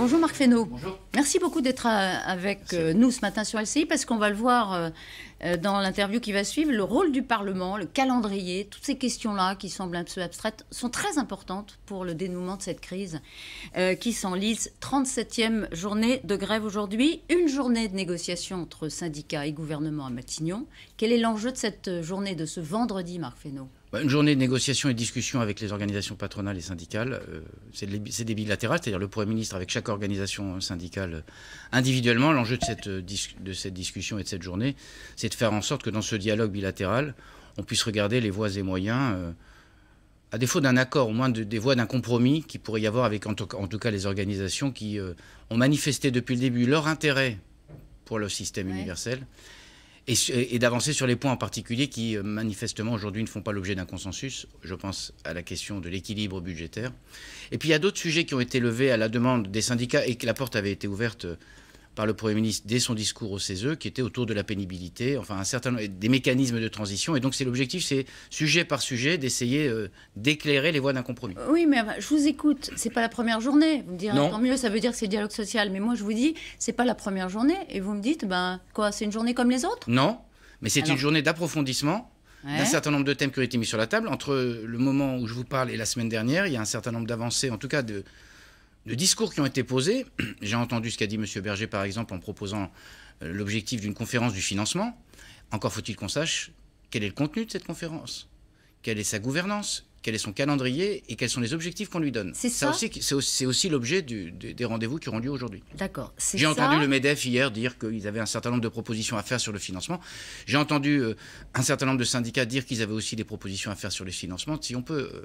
Bonjour Marc Fesneau. Bonjour. Merci beaucoup d'être avec nous ce matin sur LCI parce qu'on va le voir dans l'interview qui va suivre. Le rôle du Parlement, le calendrier, toutes ces questions-là qui semblent un peu abstraites sont très importantes pour le dénouement de cette crise qui s'enlise. 37e journée de grève aujourd'hui, une journée de négociation entre syndicats et gouvernement à Matignon. Quel est l'enjeu de cette journée, de ce vendredi, Marc Fesneau ? Une journée de négociation et de discussion avec les organisations patronales et syndicales. C'est des bilatérales, c'est-à-dire le Premier ministre avec chaque organisation syndicale individuellement. L'enjeu de cette discussion et de cette journée, c'est de faire en sorte que dans ce dialogue bilatéral, on puisse regarder les voies et moyens, à défaut d'un accord, au moins des voies d'un compromis qui pourrait y avoir avec en tout cas les organisations qui ont manifesté depuis le début leur intérêt pour le système universel. Et d'avancer sur les points en particulier qui, manifestement, aujourd'hui ne font pas l'objet d'un consensus. Je pense à la question de l'équilibre budgétaire. Et puis il y a d'autres sujets qui ont été levés à la demande des syndicats et que la porte avait été ouverte par le Premier ministre dès son discours au CESE, qui était autour de la pénibilité, enfin des mécanismes de transition. Et donc c'est l'objectif, c'est sujet par sujet d'essayer d'éclairer les voies d'un compromis. Oui, mais je vous écoute. C'est pas la première journée. Vous me direz, tant mieux, ça veut dire que c'est le dialogue social. Mais moi, je vous dis, c'est pas la première journée. Et vous me dites, quoi, c'est une journée comme les autres ? Non, mais c'est une journée d'approfondissement d'un certain nombre de thèmes qui ont été mis sur la table. Entre le moment où je vous parle et la semaine dernière, il y a un certain nombre d'avancées, en tout cas de discours qui ont été posés. J'ai entendu ce qu'a dit M. Berger, par exemple, en proposant l'objectif d'une conférence du financement. Encore faut-il qu'on sache quel est le contenu de cette conférence, quelle est sa gouvernance, quel est son calendrier et quels sont les objectifs qu'on lui donne. C'est aussi l'objet des rendez-vous qui auront lieu aujourd'hui. D'accord. J'ai entendu le MEDEF hier dire qu'ils avaient un certain nombre de propositions à faire sur le financement. J'ai entendu un certain nombre de syndicats dire qu'ils avaient aussi des propositions à faire sur le financement. Si on peut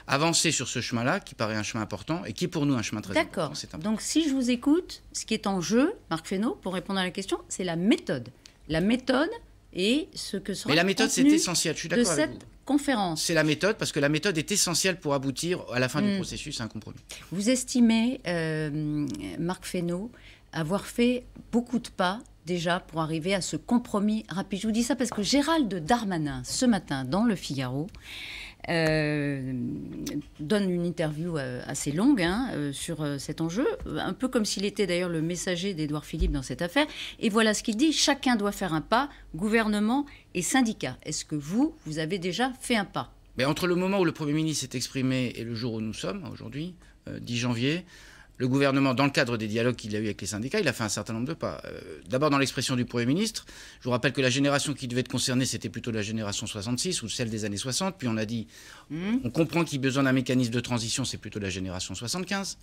avancer sur ce chemin-là, qui paraît un chemin important et qui est pour nous un chemin très important. D'accord. Donc si je vous écoute, ce qui est en jeu, Marc Fesneau, pour répondre à la question, c'est la méthode. La méthode et ce que sera. Mais la méthode, c'est essentiel. Je suis d'accord avec vous. Conférence. C'est la méthode, parce que la méthode est essentielle pour aboutir à la fin du processus à un compromis. Vous estimez, Marc Fesneau, avoir fait beaucoup de pas déjà pour arriver à ce compromis rapide. Je vous dis ça parce que Gérald Darmanin, ce matin, dans Le Figaro, donne une interview assez longue sur cet enjeu, un peu comme s'il était d'ailleurs le messager d'Édouard Philippe dans cette affaire. Et voilà ce qu'il dit, chacun doit faire un pas, gouvernement et syndicats. Est-ce que vous avez déjà fait un pas ? Mais entre le moment où le Premier ministre s'est exprimé et le jour où nous sommes, aujourd'hui, 10 janvier, le gouvernement, dans le cadre des dialogues qu'il a eu avec les syndicats, il a fait un certain nombre de pas. D'abord, dans l'expression du Premier ministre, je vous rappelle que la génération qui devait être concernée, c'était plutôt la génération 66 ou celle des années 60. Puis on a dit, on comprend qu'il y a besoin d'un mécanisme de transition, c'est plutôt la génération 75.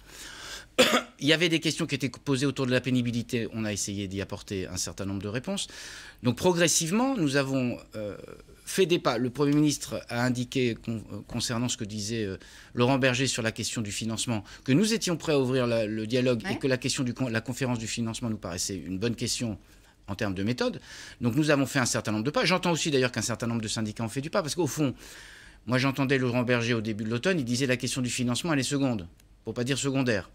Il y avait des questions qui étaient posées autour de la pénibilité. On a essayé d'y apporter un certain nombre de réponses. Donc progressivement, nous avons fait des pas. Le Premier ministre a indiqué, concernant ce que disait Laurent Berger sur la question du financement, que nous étions prêts à ouvrir le dialogue et que la question de la conférence du financement nous paraissait une bonne question en termes de méthode. Donc nous avons fait un certain nombre de pas. J'entends aussi d'ailleurs qu'un certain nombre de syndicats ont fait du pas, parce qu'au fond, moi j'entendais Laurent Berger au début de l'automne, il disait la question du financement, elle est seconde, pour pas dire secondaire.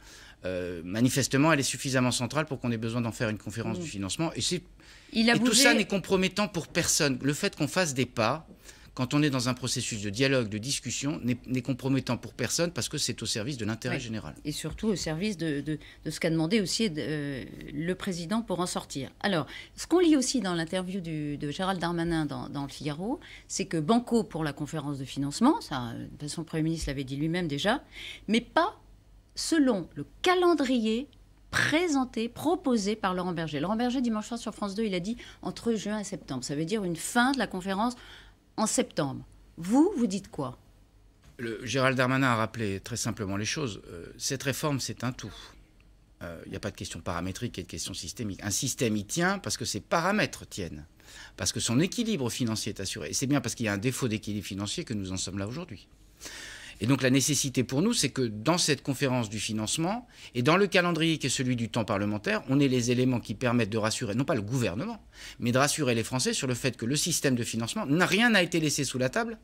Manifestement, elle est suffisamment centrale pour qu'on ait besoin d'en faire une conférence du financement. Et tout ça n'est compromettant pour personne. Le fait qu'on fasse des pas, quand on est dans un processus de dialogue, de discussion, n'est compromettant pour personne parce que c'est au service de l'intérêt général. Et surtout au service de ce qu'a demandé aussi le président pour en sortir. Alors, ce qu'on lit aussi dans l'interview de Gérald Darmanin dans Le Figaro, c'est que banco pour la conférence de financement, ça, de toute façon, le Premier ministre l'avait dit lui-même déjà, mais pas selon le calendrier proposé par Laurent Berger. Laurent Berger, dimanche soir sur France 2, il a dit entre juin et septembre. Ça veut dire une fin de la conférence en septembre. Vous dites quoi ? Gérald Darmanin a rappelé très simplement les choses. Cette réforme, c'est un tout. Il n'y a pas de question paramétrique et de question systémique. Un système, il tient parce que ses paramètres tiennent. Parce que son équilibre financier est assuré. Et c'est bien parce qu'il y a un défaut d'équilibre financier que nous en sommes là aujourd'hui. Et donc la nécessité pour nous, c'est que dans cette conférence du financement, et dans le calendrier qui est celui du temps parlementaire, on ait les éléments qui permettent de rassurer, non pas le gouvernement, mais de rassurer les Français sur le fait que le système de financement, rien n'a été laissé sous la table,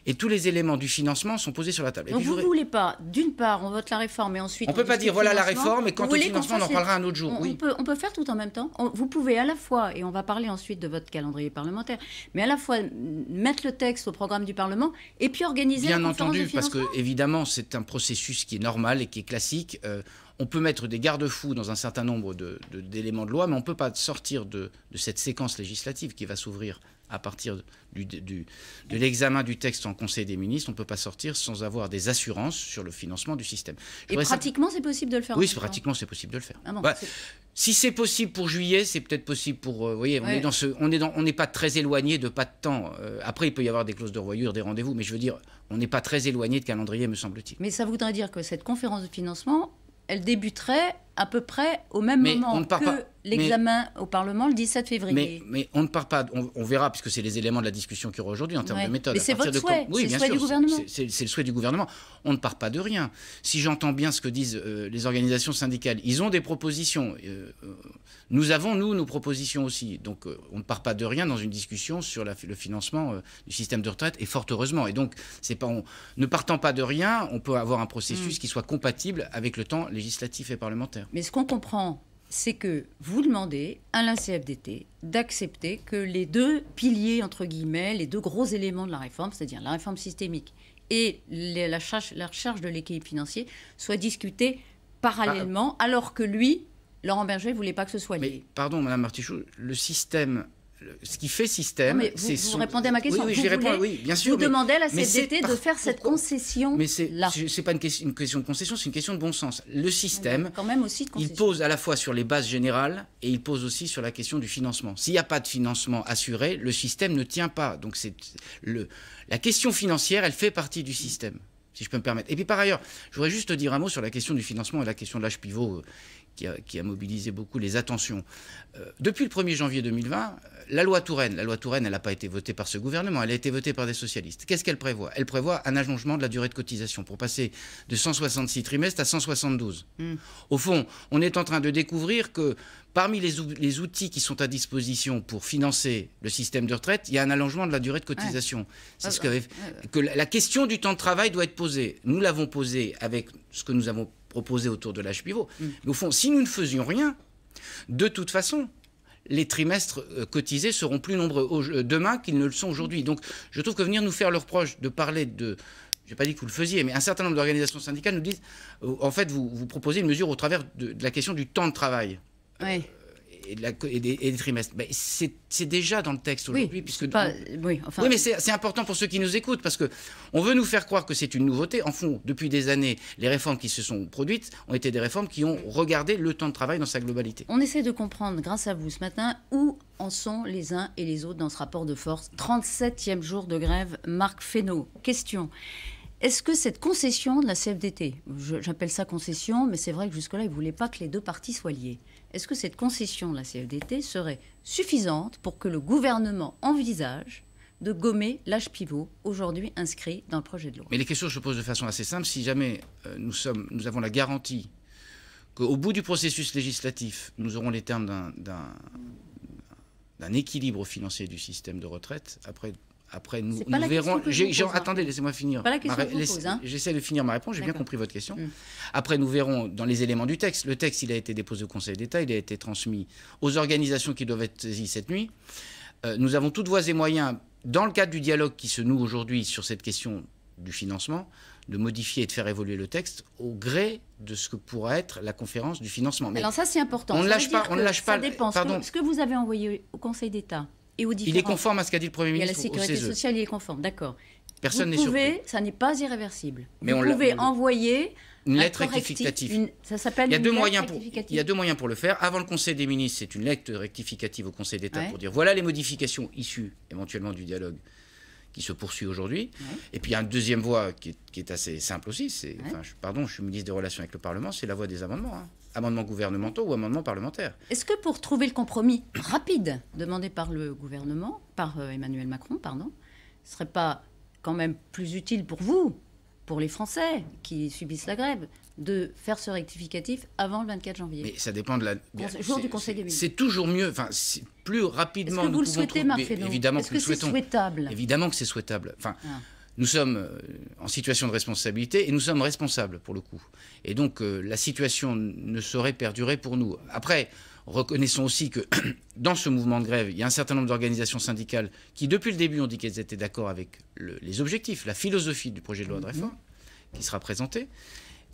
et tous les éléments du financement sont posés sur la table. Et donc vous ne voulez pas, d'une part, on vote la réforme et ensuite... On ne peut pas dire voilà la réforme et quant au financement, on en parlera un autre jour. On peut faire tout en même temps. Vous pouvez à la fois, et on va parler ensuite de votre calendrier parlementaire, mais à la fois mettre le texte au programme du Parlement et puis organiser la conférence de financement. Bien entendu, parce que évidemment, c'est un processus qui est normal et qui est classique. on peut mettre des garde-fous dans un certain nombre d'éléments de loi, mais on ne peut pas sortir de cette séquence législative qui va s'ouvrir à partir de l'examen du texte en Conseil des ministres. On ne peut pas sortir sans avoir des assurances sur le financement du système. Et pratiquement, c'est possible de le faire? Oui, pratiquement, c'est possible de le faire. Ah bon, si c'est possible pour juillet, c'est peut-être possible pour... vous voyez, on n'est pas très éloigné de pas de temps. Après, il peut y avoir des clauses de revoyure, des rendez-vous, mais je veux dire, on n'est pas très éloigné de calendrier, me semble-t-il. Mais ça voudrait dire que cette conférence de financement, elle débuterait à peu près au même moment que l'examen au Parlement le 17 février. Mais on ne part pas, on verra, puisque c'est les éléments de la discussion qu'il y aura aujourd'hui en termes de méthode. Mais c'est votre souhait, oui, c'est le souhait du gouvernement. C'est le souhait du gouvernement. On ne part pas de rien. Si j'entends bien ce que disent les organisations syndicales, ils ont des propositions. Nous avons, nos propositions aussi. Donc on ne part pas de rien dans une discussion sur le financement du système de retraite, et fort heureusement. Et donc, ne partant pas de rien, on peut avoir un processus qui soit compatible avec le temps législatif et parlementaire. Mais ce qu'on comprend, c'est que vous demandez à la CFDT d'accepter que les deux piliers, entre guillemets, les deux gros éléments de la réforme, c'est-à-dire la réforme systémique et la recherche de l'équilibre financier, soient discutés parallèlement, alors que lui, Laurent Berger, ne voulait pas que ce soit lié. Mais pardon, Madame Martichoux, le système... Ce qui fait système, c'est vous répondez à ma question. Oui, je réponds. Oui, bien sûr. Vous demandez à la CFDT de faire cette concession. Mais c'est pas une question de concession, c'est une question de bon sens. Le système, quand même aussi de il pose à la fois sur les bases générales et il pose aussi sur la question du financement. S'il n'y a pas de financement assuré, le système ne tient pas. Donc la question financière, elle fait partie du système, si je peux me permettre. Et puis par ailleurs, je voudrais juste dire un mot sur la question du financement et la question de l'âge pivot qui a mobilisé beaucoup les attentions. Depuis le 1er janvier 2020, la loi Touraine, elle n'a pas été votée par ce gouvernement, elle a été votée par des socialistes. Qu'est-ce qu'elle prévoit? Elle prévoit un allongement de la durée de cotisation pour passer de 166 trimestres à 172. Au fond, on est en train de découvrir que parmi les outils qui sont à disposition pour financer le système de retraite, il y a un allongement de la durée de cotisation. C'est que la question du temps de travail doit être posée. Nous l'avons posée avec ce que nous avons proposé autour de l'âge pivot. Mais au fond, si nous ne faisions rien, de toute façon, les trimestres cotisés seront plus nombreux demain qu'ils ne le sont aujourd'hui. Donc, je trouve que venir nous faire le reproche de parler de... Je n'ai pas dit que vous le faisiez, mais un certain nombre d'organisations syndicales nous disent, en fait, vous proposez une mesure au travers de la question du temps de travail. Oui. Et des trimestres. Ben, c'est déjà dans le texte aujourd'hui. Oui, mais c'est important pour ceux qui nous écoutent, parce qu'on veut nous faire croire que c'est une nouveauté. En fond, depuis des années, les réformes qui se sont produites ont été des réformes qui ont regardé le temps de travail dans sa globalité. On essaie de comprendre, grâce à vous ce matin, où en sont les uns et les autres dans ce rapport de force. 37e jour de grève, Marc Fesneau. Question. Est-ce que cette concession de la CFDT, j'appelle ça concession, mais c'est vrai que jusque-là, ils ne voulaient pas que les deux parties soient liées. Est-ce que cette concession de la CFDT serait suffisante pour que le gouvernement envisage de gommer l'âge pivot aujourd'hui inscrit dans le projet de loi? Mais les questions je pose de façon assez simple. Si jamais nous avons la garantie qu'au bout du processus législatif, nous aurons les termes d'un équilibre financier du système de retraite, après, nous verrons... Attendez, laissez-moi finir. Pas la question que je vous pose, hein. J'essaie de finir ma réponse, j'ai bien compris votre question. Après, nous verrons dans les éléments du texte. Le texte, il a été déposé au Conseil d'État, il a été transmis aux organisations qui doivent être saisies cette nuit. Nous avons toutes voies et moyens, dans le cadre du dialogue qui se noue aujourd'hui sur cette question du financement, de modifier et de faire évoluer le texte au gré de ce que pourra être la conférence du financement. Mais alors ça, c'est important. On ne lâche pas. Ça dépend. Ce que vous avez envoyé au Conseil d'État, il est conforme à ce qu'a dit le Premier ministre. Et à la sécurité sociale, il est conforme, d'accord. Personne n'est surpris. Ça n'est pas irréversible. Mais vous pouvez envoyer une lettre rectificative. Ça s'appelle une lettre rectificative. Il y a deux moyens pour le faire. Avant le Conseil des ministres, c'est une lettre rectificative au Conseil d'État pour dire voilà les modifications issues éventuellement du dialogue qui se poursuit aujourd'hui. Et puis il y a une deuxième voie qui est assez simple aussi. Je suis ministre des Relations avec le Parlement, c'est la voie des amendements. Amendements gouvernementaux ou amendements parlementaires. Est-ce que pour trouver le compromis rapide demandé par le gouvernement, par Emmanuel Macron, ce serait pas quand même plus utile pour vous, pour les Français qui subissent la grève, de faire ce rectificatif avant le 24 janvier? Mais ça dépend de la... jour du Conseil des ministres. C'est toujours mieux, c'est plus rapidement... Est-ce que vous le souhaitez, Marc Fesneau? Évidemment que nous le souhaitons. Est-ce que c'est souhaitable? Évidemment que c'est souhaitable. Nous sommes en situation de responsabilité et nous sommes responsables pour le coup. Et donc la situation ne saurait perdurer pour nous. Après, reconnaissons aussi que dans ce mouvement de grève, il y a un certain nombre d'organisations syndicales qui depuis le début ont dit qu'elles étaient d'accord avec les objectifs, la philosophie du projet de loi de réforme qui sera présenté.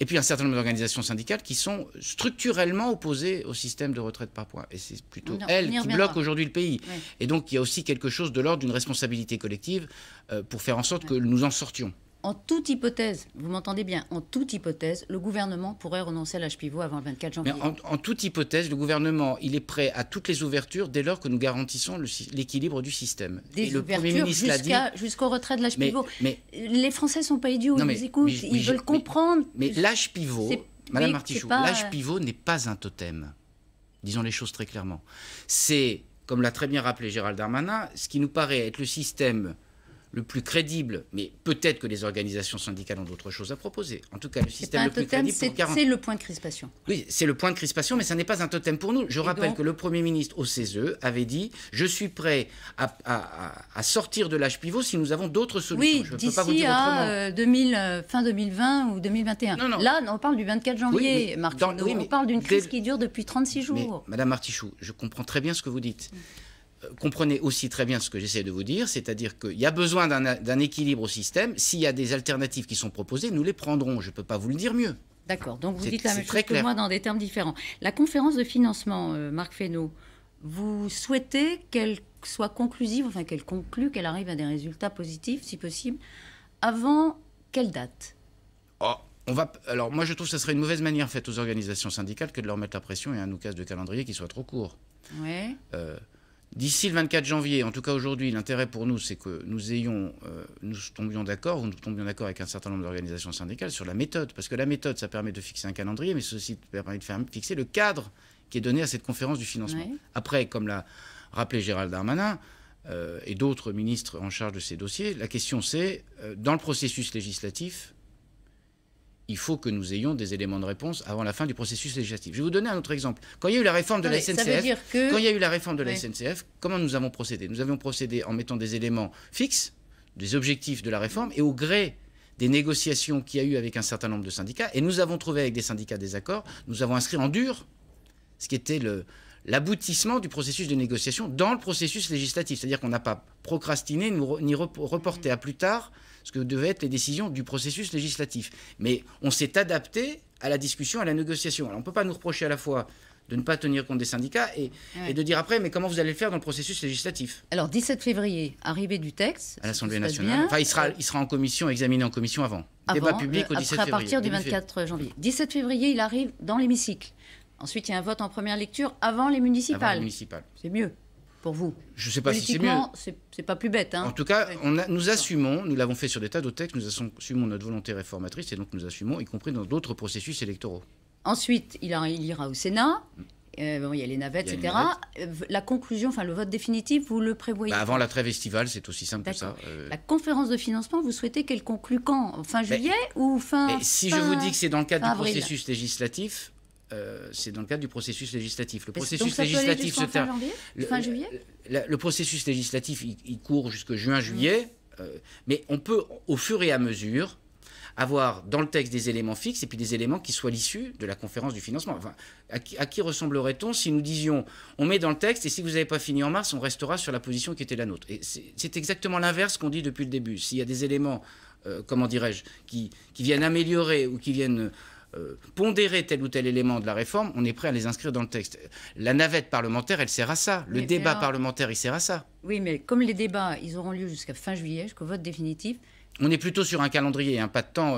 et puis un certain nombre d'organisations syndicales qui sont structurellement opposées au système de retraite par points. Et c'est plutôt elles qui bloquent aujourd'hui le pays. Oui. Et donc il y a aussi quelque chose de l'ordre d'une responsabilité collective pour faire en sorte que nous en sortions. En toute hypothèse, vous m'entendez bien, en toute hypothèse, le gouvernement pourrait renoncer à l'âge pivot avant le 24 janvier. Mais en toute hypothèse, le gouvernement, il est prêt à toutes les ouvertures dès lors que nous garantissons l'équilibre du système. Des ouvertures jusqu'au retrait de l'âge pivot. Mais les Français ne sont pas idiots, ils nous écoutent, ils veulent comprendre. Mais l'âge pivot, Madame Martichoux, l'âge pivot n'est pas un totem. Disons les choses très clairement. C'est, comme l'a très bien rappelé Gérald Darmanin, ce qui nous paraît être le système le plus crédible, mais peut-être que les organisations syndicales ont d'autres choses à proposer. En tout cas, le système le plus crédible pour garantir... C'est le point de crispation. Oui, c'est le point de crispation, mais ça n'est pas un totem pour nous. Je rappelle que le Premier ministre au CESE avait dit « Je suis prêt à sortir de l'âge pivot si nous avons d'autres solutions. » Oui, d'ici à fin 2020 ou 2021. Non. Là, on parle du 24 janvier, Marc. On parle d'une crise qui dure depuis 36 jours. Mais, Madame Martichoux, je comprends très bien ce que vous dites. Comprenez aussi très bien ce que j'essaie de vous dire, c'est-à-dire qu'il y a besoin d'un équilibre au système. S'il y a des alternatives qui sont proposées, nous les prendrons. Je ne peux pas vous le dire mieux. D'accord, donc vous dites la même chose que moi dans des termes différents. La conférence de financement, Marc Fesneau, vous souhaitez qu'elle soit conclusive, enfin qu'elle conclue, qu'elle arrive à des résultats positifs, si possible, avant quelle date ? Alors moi je trouve que ce serait une mauvaise manière faite aux organisations syndicales que de leur mettre la pression et un oukase de calendrier qui soit trop court. Ouais. D'ici le 24 janvier, en tout cas aujourd'hui, l'intérêt pour nous, c'est que nous tombions d'accord avec un certain nombre d'organisations syndicales sur la méthode. Parce que la méthode, ça permet de fixer un calendrier, mais ceci permet de fixer le cadre qui est donné à cette conférence du financement. Oui. Après, comme l'a rappelé Gérald Darmanin et d'autres ministres en charge de ces dossiers, la question c'est, dans le processus législatif, il faut que nous ayons des éléments de réponse avant la fin du processus législatif. Je vais vous donner un autre exemple. Quand il y a eu la réforme de la SNCF, comment nous avons procédé ? Nous avions procédé en mettant des éléments fixes, des objectifs de la réforme, et au gré des négociations qu'il y a eu avec un certain nombre de syndicats, et nous avons trouvé avec des syndicats des accords, nous avons inscrit en dur ce qui était l'aboutissement du processus de négociation dans le processus législatif. C'est-à-dire qu'on n'a pas procrastiné ni reporté à plus tard ce que devaient être les décisions du processus législatif. Mais on s'est adapté à la discussion, à la négociation. Alors on ne peut pas nous reprocher à la fois de ne pas tenir compte des syndicats et de dire après, mais comment vous allez le faire dans le processus législatif ? Alors 17 février, arrivée du texte. À l'Assemblée nationale. Enfin, il sera en commission, examiné en commission avant. Débat public au 17 février. À partir du 24 janvier. 17 février, il arrive dans l'hémicycle. Ensuite, il y a un vote en première lecture avant les municipales. Avant les municipales. C'est mieux pour vous. Je ne sais pas si c'est mieux. C'est pas plus bête. Hein. En tout cas, nous assumons, nous l'avons fait sur des tas d'autres textes, nous assumons notre volonté réformatrice et donc nous assumons, y compris dans d'autres processus électoraux. Ensuite, il ira au Sénat. Il y a les navettes, etc. La conclusion, enfin le vote définitif, vous le prévoyez avant la trêve estivale, c'est aussi simple que ça. La conférence de financement, vous souhaitez qu'elle conclue quand ? Fin juillet ou fin si je vous dis que c'est dans le cadre du processus législatif, c'est dans le cadre du processus législatif. Le processus législatif se termine fin juillet. Le processus législatif, il court jusque juin-juillet, mais on peut, au fur et à mesure, avoir dans le texte des éléments fixes et puis des éléments qui soient l'issue de la conférence du financement. Enfin, à qui ressemblerait-on si nous disions on met dans le texte et si vous n'avez pas fini en mars, on restera sur la position qui était la nôtre. Et c'est exactement l'inverse qu'on dit depuis le début. S'il y a des éléments, comment dirais-je, qui viennent améliorer ou qui viennent pondérer tel ou tel élément de la réforme, on est prêt à les inscrire dans le texte. La navette parlementaire, elle sert à ça. Le débat parlementaire, il sert à ça. Oui, mais comme les débats, ils auront lieu jusqu'à fin juillet, jusqu'au vote définitif. On est plutôt sur un calendrier, un pas de temps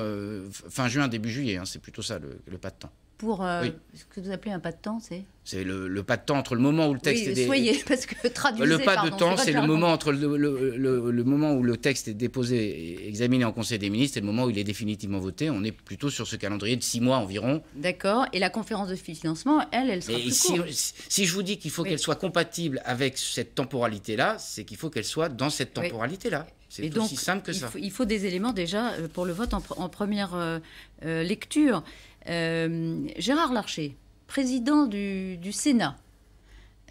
fin juin, début juillet. Hein, c'est plutôt ça le pas de temps. Pour ce que vous appelez un pas de temps, c'est le pas de temps entre le moment où le texte est soyez, parce que traduisez. Le pas de temps, c'est le moment entre le moment où le texte est déposé et examiné en Conseil des ministres et le moment où il est définitivement voté. On est plutôt sur ce calendrier de 6 mois environ. D'accord. Et la conférence de financement, elle sera plus courte. Si je vous dis qu'il faut qu'elle soit compatible avec cette temporalité-là, c'est qu'il faut qu'elle soit dans cette temporalité-là. C'est aussi simple que ça. Il faut des éléments déjà pour le vote en première lecture. Gérard Larcher, président du Sénat,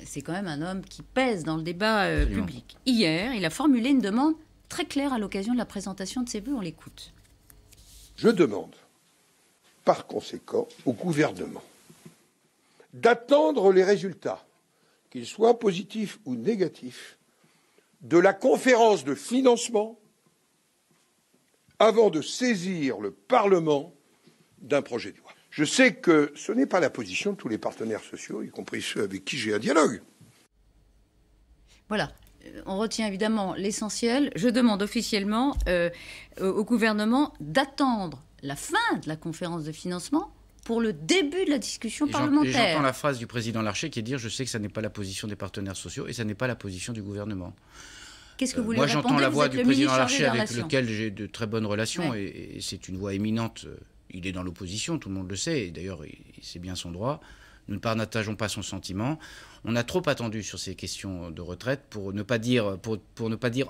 c'est quand même un homme qui pèse dans le débat public. Hier, il a formulé une demande très claire à l'occasion de la présentation de ses vœux. On l'écoute. Je demande, par conséquent, au gouvernement d'attendre les résultats, qu'ils soient positifs ou négatifs, de la conférence de financement avant de saisir le Parlement d'un projet de loi. Je sais que ce n'est pas la position de tous les partenaires sociaux, y compris ceux avec qui j'ai un dialogue. Voilà. On retient évidemment l'essentiel. Je demande officiellement au gouvernement d'attendre la fin de la conférence de financement pour le début de la discussion parlementaire. J'entends la phrase du président Larcher qui est de dire « Je sais que ça n'est pas la position des partenaires sociaux et ça n'est pas la position du gouvernement ». Qu'est-ce que vous lui Moi, répondez? j'entends la voix du président Larcher avec relations. lequel j'ai de très bonnes relations, Ouais. et c'est une voix éminente. Il est dans l'opposition, tout le monde le sait, et d'ailleurs, c'est bien son droit. Nous ne partageons pas son sentiment. On a trop attendu sur ces questions de retraite pour ne pas dire,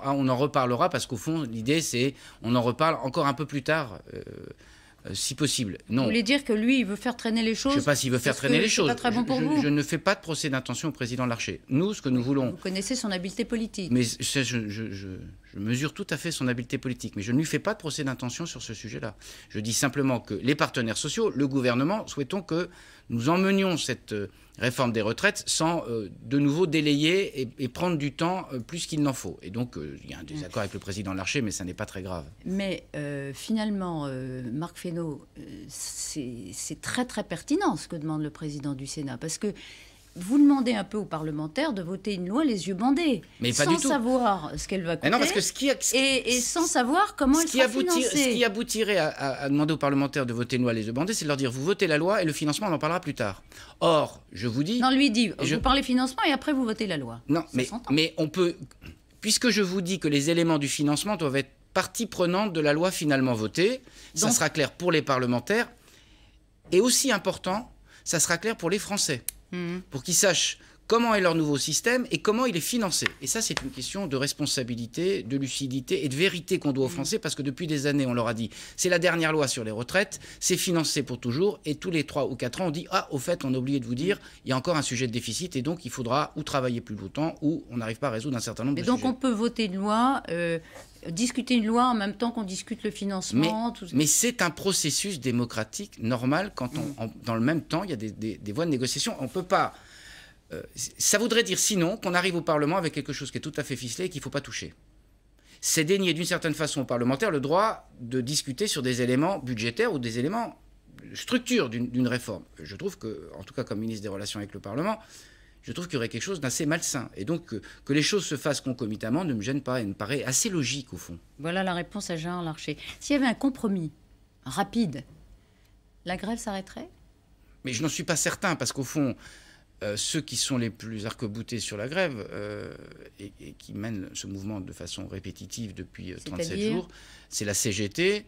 ah, on en reparlera, parce qu'au fond, l'idée, c'est on en reparle encore un peu plus tard. Si possible. Non. Vous voulez dire que lui, il veut faire traîner les choses? Je ne sais pas s'il veut faire traîner les choses. C'est pas très bon pour vous. Je ne fais pas de procès d'intention au président Larcher. Nous, ce que nous voulons... Vous connaissez son habileté politique. Mais je mesure tout à fait son habileté politique. Mais je ne lui fais pas de procès d'intention sur ce sujet-là. Je dis simplement que les partenaires sociaux, le gouvernement, souhaitons que nous emmenions cette réforme des retraites sans de nouveau délayer et prendre du temps plus qu'il n'en faut. Et donc, il y a un désaccord avec le président Larcher, mais ça n'est pas très grave. Mais finalement, Marc Fesneau, c'est très très pertinent ce que demande le président du Sénat, parce que vous demandez un peu aux parlementaires de voter une loi les yeux bandés, mais pas sans du tout. savoir ce qu'elle va coûter, non, parce que et sans savoir comment elle sera financée. Ce qui aboutirait à demander aux parlementaires de voter une loi les yeux bandés, c'est de leur dire, vous votez la loi et le financement, on en parlera plus tard. Or, je vous dis... Non, lui dit, vous parlez financement et après vous votez la loi. Non, mais on peut... Puisque je vous dis que les éléments du financement doivent être partie prenante de la loi finalement votée, ça sera clair pour les parlementaires, et aussi important, ça sera clair pour les Français. Pour qu'ils sachent comment est leur nouveau système et comment il est financé. Et ça, c'est une question de responsabilité, de lucidité et de vérité qu'on doit aux Français, parce que depuis des années, on leur a dit, c'est la dernière loi sur les retraites, c'est financé pour toujours, et tous les 3 ou 4 ans, on dit, ah, au fait, on a oublié de vous dire, il y a encore un sujet de déficit, et donc il faudra ou travailler plus longtemps, ou on n'arrive pas à résoudre un certain nombre de sujets. Et donc on peut voter une loi... discuter une loi en même temps qu'on discute le financement. Mais c'est un processus démocratique normal quand dans le même temps, il y a des voies de négociation. On ne peut pas... ça voudrait dire sinon qu'on arrive au Parlement avec quelque chose qui est tout à fait ficelé et qu'il ne faut pas toucher. C'est dénier d'une certaine façon aux parlementaires le droit de discuter sur des éléments budgétaires ou des éléments de structure d'une réforme. Je trouve que, en tout cas comme ministre des Relations avec le Parlement, je trouve qu'il y aurait quelque chose d'assez malsain. Et donc, que les choses se fassent concomitamment ne me gêne pas et me paraît assez logique, au fond. Voilà la réponse à Gérard Larcher. S'il y avait un compromis rapide, la grève s'arrêterait? Mais je n'en suis pas certain, parce qu'au fond, ceux qui sont les plus arc-boutés sur la grève et qui mènent ce mouvement de façon répétitive depuis 37 jours, c'est la CGT,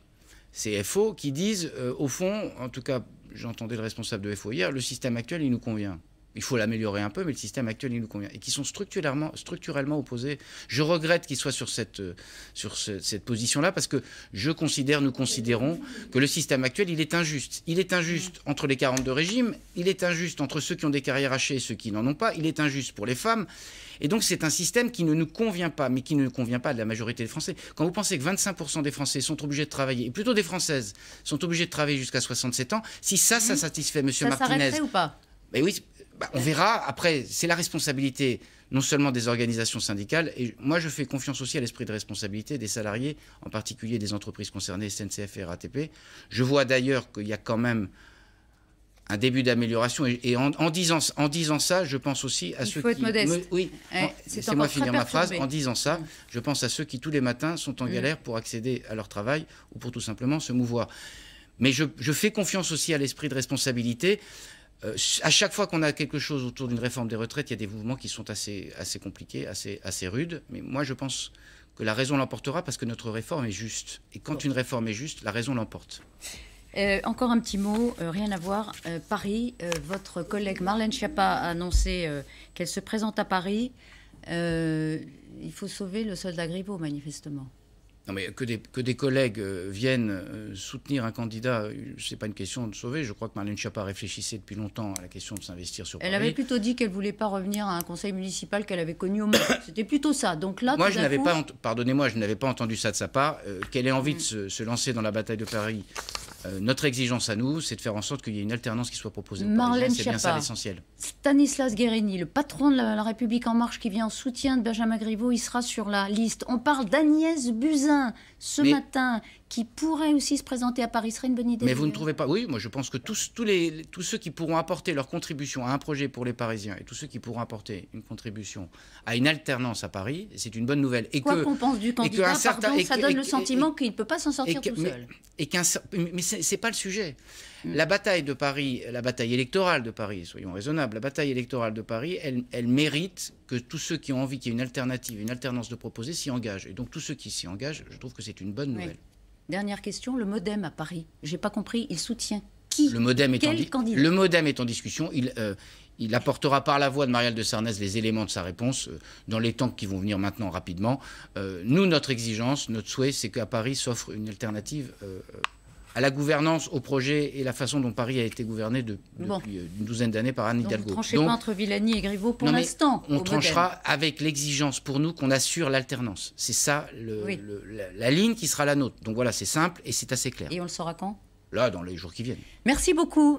c'est FO, qui disent, au fond, en tout cas, j'entendais le responsable de FO hier, le système actuel, il nous convient. Il faut l'améliorer un peu, mais le système actuel, il nous convient. Et qui sont structurellement opposés. Je regrette qu'ils soient sur cette position-là, parce que nous considérons que le système actuel, il est injuste. Il est injuste entre les 42 régimes, il est injuste entre ceux qui ont des carrières hachées et ceux qui n'en ont pas, il est injuste pour les femmes. Et donc, c'est un système qui ne nous convient pas, mais qui ne convient pas à la majorité des Français. Quand vous pensez que 25% des Français sont obligés de travailler, et plutôt des Françaises, sont obligés de travailler jusqu'à 67 ans, si ça satisfait M. Martinez... Ça s'arrêterait ou pas? Mais oui... on verra. Après, c'est la responsabilité non seulement des organisations syndicales, et moi je fais confiance aussi à l'esprit de responsabilité des salariés, en particulier des entreprises concernées, SNCF et RATP. Je vois d'ailleurs qu'il y a quand même un début d'amélioration, et en disant ça, je pense aussi à ceux qui... Il faut être modeste. Oui, laissez-moi finir ma phrase. En disant ça, je pense à ceux qui tous les matins sont en galère pour accéder à leur travail ou pour tout simplement se mouvoir. Mais je fais confiance aussi à l'esprit de responsabilité. À chaque fois qu'on a quelque chose autour d'une réforme des retraites, il y a des mouvements qui sont assez compliqués, assez rudes. Mais moi, je pense que la raison l'emportera parce que notre réforme est juste. Et quand une réforme est juste, la raison l'emporte. Encore un petit mot, rien à voir. Paris, votre collègue Marlène Schiappa a annoncé qu'elle se présente à Paris. Il faut sauver le soldat Griveaux, manifestement. Non, mais que des collègues viennent soutenir un candidat, ce n'est pas une question de sauver. Je crois que Marlène Schiappa réfléchissait depuis longtemps à la question de s'investir sur Paris. Elle avait plutôt dit qu'elle ne voulait pas revenir à un conseil municipal qu'elle avait connu au Mans. C'était plutôt ça. Donc là, moi, pardonnez-moi, je n'avais pas entendu ça de sa part. Qu'elle ait envie de se lancer dans la bataille de Paris, Notre exigence à nous, c'est de faire en sorte qu'il y ait une alternance qui soit proposée. Marlène C'est bien ça Schiappa, l'essentiel. Stanislas Guérini, le patron de la République En Marche qui vient en soutien de Benjamin Griveaux, il sera sur la liste. On parle d'Agnès Buzyn ce matin, qui pourrait aussi se présenter à Paris. Ce serait une bonne idée. Mais vous ne trouvez pas? Oui, moi je pense que tous ceux qui pourront apporter leur contribution à un projet pour les Parisiens et tous ceux qui pourront apporter une contribution à une alternance à Paris, c'est une bonne nouvelle. Et quoi qu'on pense du candidat, ça donne le sentiment qu'il ne peut pas s'en sortir tout seul. Mais c'est pas le sujet. La bataille de Paris, la bataille électorale de Paris, soyons raisonnables, la bataille électorale de Paris, elle mérite que tous ceux qui ont envie qu'il y ait une alternative, une alternance de proposer s'y engagent. Et donc tous ceux qui s'y engagent, je trouve que c'est une bonne nouvelle. Oui. Dernière question, le MoDem à Paris. J'ai pas compris, il soutient qui? Le MoDem est en discussion. Il apportera par la voix de Marielle de Sarnez les éléments de sa réponse dans les temps qui vont venir maintenant rapidement. Nous, notre exigence, notre souhait, c'est qu'à Paris s'offre une alternative à la gouvernance, au projet et la façon dont Paris a été gouverné depuis une douzaine d'années par Anne Hidalgo. Vous ne tranchez pas entre Villani et Griveaux pour l'instant. On tranchera avec l'exigence pour nous qu'on assure l'alternance. C'est ça la ligne qui sera la nôtre. Donc voilà, c'est simple et c'est assez clair. Et on le saura quand? Là, dans les jours qui viennent. Merci beaucoup.